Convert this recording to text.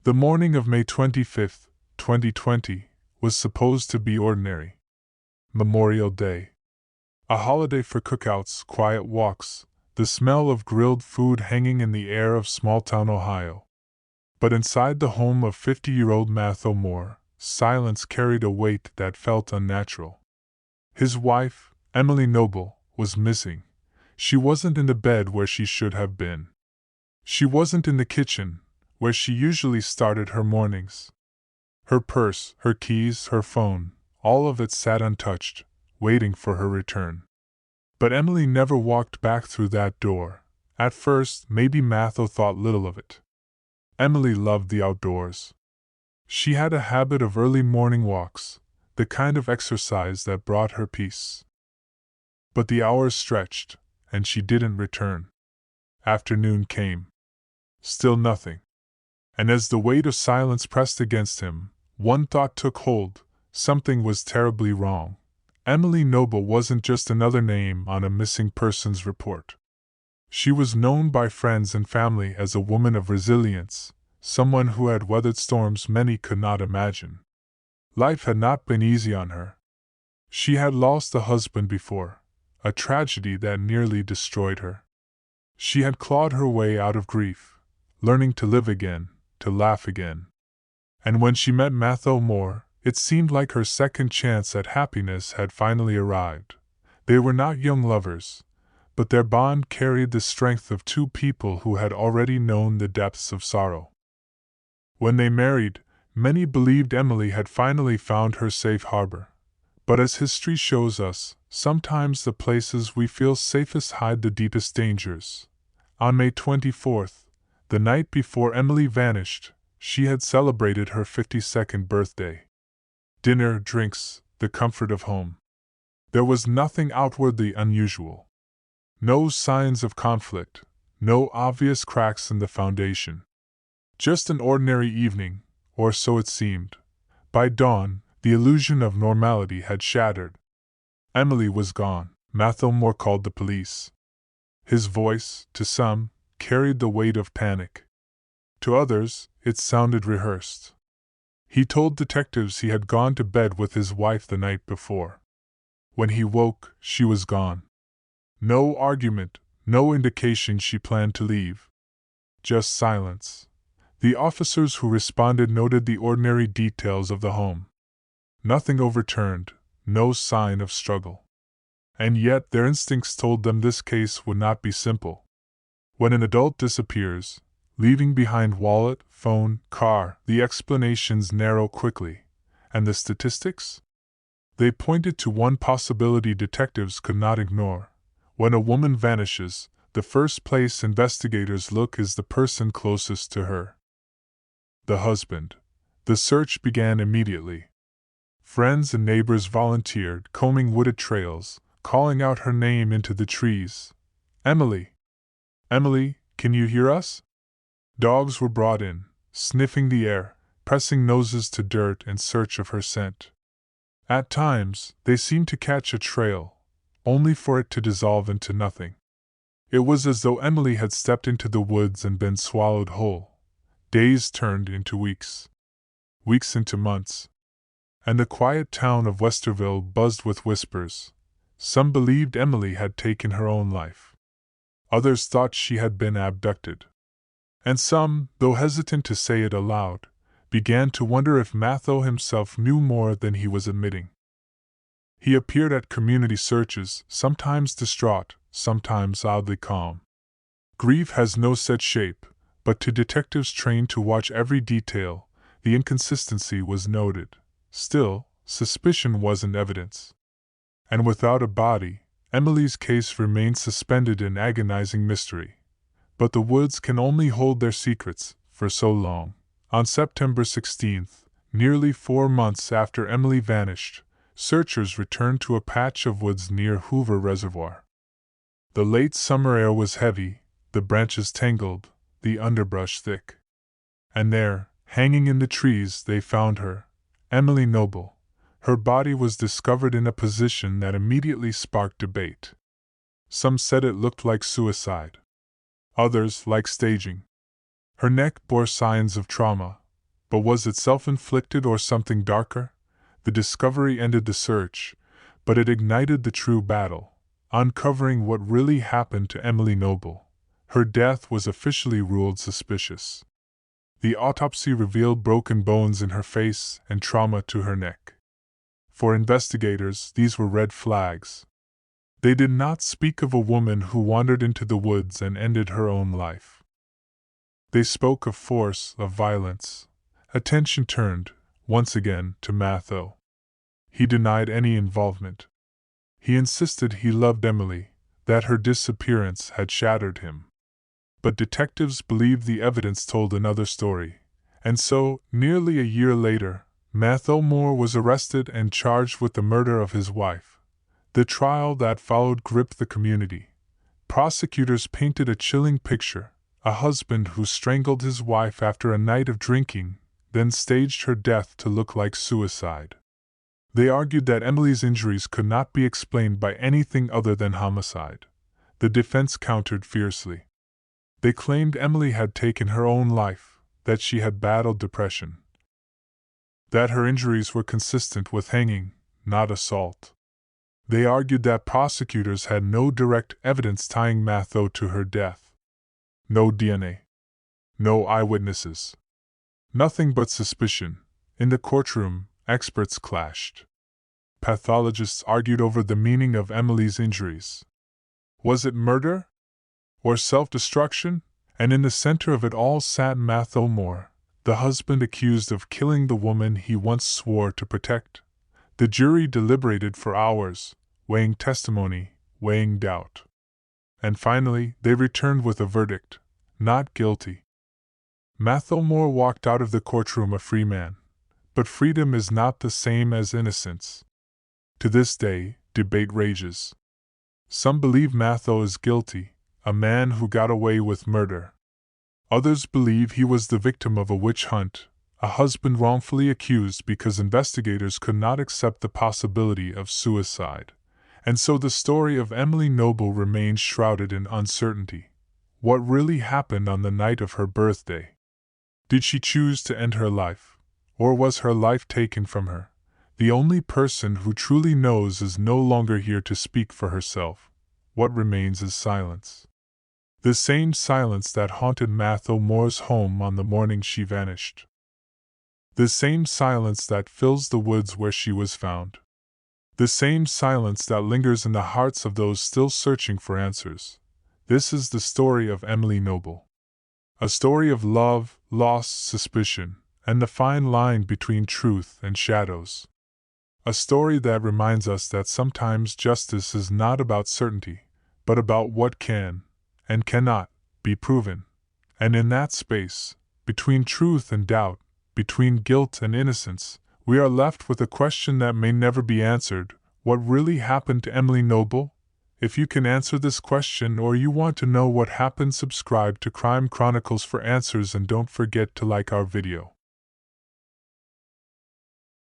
The morning of May 25th, 2020, was supposed to be ordinary. Memorial Day. A holiday for cookouts, quiet walks, the smell of grilled food hanging in the air of small-town Ohio. But inside the home of 50-year-old Matthew Moore, silence carried a weight that felt unnatural. His wife, Emily Noble, was missing. She wasn't in the bed where she should have been. She wasn't in the kitchen, where she usually started her mornings. Her purse, her keys, her phone, all of it sat untouched, waiting for her return. But Emily never walked back through that door. At first, maybe Matthew thought little of it. Emily loved the outdoors. She had a habit of early morning walks, the kind of exercise that brought her peace. But the hours stretched, and she didn't return. Afternoon came. Still nothing. And as the weight of silence pressed against him, one thought took hold: something was terribly wrong. Emily Noble wasn't just another name on a missing persons report. She was known by friends and family as a woman of resilience, someone who had weathered storms many could not imagine. Life had not been easy on her. She had lost a husband before, a tragedy that nearly destroyed her. She had clawed her way out of grief, learning to live again, to laugh again. And when she met Matthew Moore, it seemed like her second chance at happiness had finally arrived. They were not young lovers, but their bond carried the strength of two people who had already known the depths of sorrow. When they married, many believed Emily had finally found her safe harbor. But as history shows us, sometimes the places we feel safest hide the deepest dangers. On May 24th, the night before Emily vanished, she had celebrated her 52nd birthday. Dinner, drinks, the comfort of home. There was nothing outwardly unusual. No signs of conflict, no obvious cracks in the foundation. Just an ordinary evening, or so it seemed. By dawn, the illusion of normality had shattered. Emily was gone. Matthew Moore called the police. His voice, to some, carried the weight of panic. To others, it sounded rehearsed. He told detectives he had gone to bed with his wife the night before. When he woke, she was gone. No argument, no indication she planned to leave. Just silence. The officers who responded noted the ordinary details of the home. Nothing overturned, no sign of struggle. And yet their instincts told them this case would not be simple. When an adult disappears, leaving behind wallet, phone, car, the explanations narrow quickly. And the statistics? They pointed to one possibility detectives could not ignore. When a woman vanishes, the first place investigators look is the person closest to her. The husband. The search began immediately. Friends and neighbors volunteered, combing wooded trails, calling out her name into the trees. Emily! Emily, can you hear us? Dogs were brought in, sniffing the air, pressing noses to dirt in search of her scent. At times, they seemed to catch a trail, only for it to dissolve into nothing. It was as though Emily had stepped into the woods and been swallowed whole. Days turned into weeks. Weeks into months. And the quiet town of Westerville buzzed with whispers. Some believed Emily had taken her own life. Others thought she had been abducted. And some, though hesitant to say it aloud, began to wonder if Matthew himself knew more than he was admitting. He appeared at community searches, sometimes distraught, sometimes oddly calm. Grief has no set shape, but to detectives trained to watch every detail, the inconsistency was noted. Still, suspicion wasn't evidence. And without a body, Emily's case remained suspended in agonizing mystery. But the woods can only hold their secrets for so long. On September 16th, nearly 4 months after Emily vanished, searchers returned to a patch of woods near Hoover Reservoir. The late summer air was heavy, the branches tangled, the underbrush thick. And there, hanging in the trees, they found her, Emily Noble. Her body was discovered in a position that immediately sparked debate. Some said it looked like suicide. Others like staging. Her neck bore signs of trauma, But was it self-inflicted or something darker? The discovery ended the search, but it ignited the true battle, uncovering what really happened to Emily Noble. Her death was officially ruled suspicious. The autopsy revealed broken bones in her face and trauma to her neck. For investigators, these were red flags. They did not speak of a woman who wandered into the woods and ended her own life. They spoke of force, of violence. Attention turned, once again, to Matthew. He denied any involvement. He insisted he loved Emily, that her disappearance had shattered him. But detectives believed the evidence told another story, and so, nearly a year later, Matthew Moore was arrested and charged with the murder of his wife. The trial that followed gripped the community. Prosecutors painted a chilling picture: a husband who strangled his wife after a night of drinking, then staged her death to look like suicide. They argued that Emily's injuries could not be explained by anything other than homicide. The defense countered fiercely. They claimed Emily had taken her own life, that she had battled depression, that her injuries were consistent with hanging, not assault. They argued that prosecutors had no direct evidence tying Matthew to her death. No DNA. No eyewitnesses. Nothing but suspicion. In the courtroom, experts clashed. Pathologists argued over the meaning of Emily's injuries. Was it murder? Or self-destruction? And in the center of it all sat Matthew Moore, the husband accused of killing the woman he once swore to protect. The jury deliberated for hours, weighing testimony, weighing doubt. And finally, they returned with a verdict: not guilty. Matthew Moore walked out of the courtroom a free man. But freedom is not the same as innocence. To this day, debate rages. Some believe Matthew is guilty, a man who got away with murder. Others believe he was the victim of a witch hunt, a husband wrongfully accused because investigators could not accept the possibility of suicide. And so the story of Emily Noble remains shrouded in uncertainty. What really happened on the night of her birthday? Did she choose to end her life? Or was her life taken from her? The only person who truly knows is no longer here to speak for herself. What remains is silence. The same silence that haunted Matthew Moore's home on the morning she vanished. The same silence that fills the woods where she was found. The same silence that lingers in the hearts of those still searching for answers. This is the story of Emily Noble. A story of love, loss, suspicion, and the fine line between truth and shadows. A story that reminds us that sometimes justice is not about certainty, but about what can, and cannot, be proven. And in that space, between truth and doubt, between guilt and innocence, we are left with a question that may never be answered: what really happened to Emily Noble? If you can answer this question or you want to know what happened, subscribe to Crime Chronicles for answers and don't forget to like our video.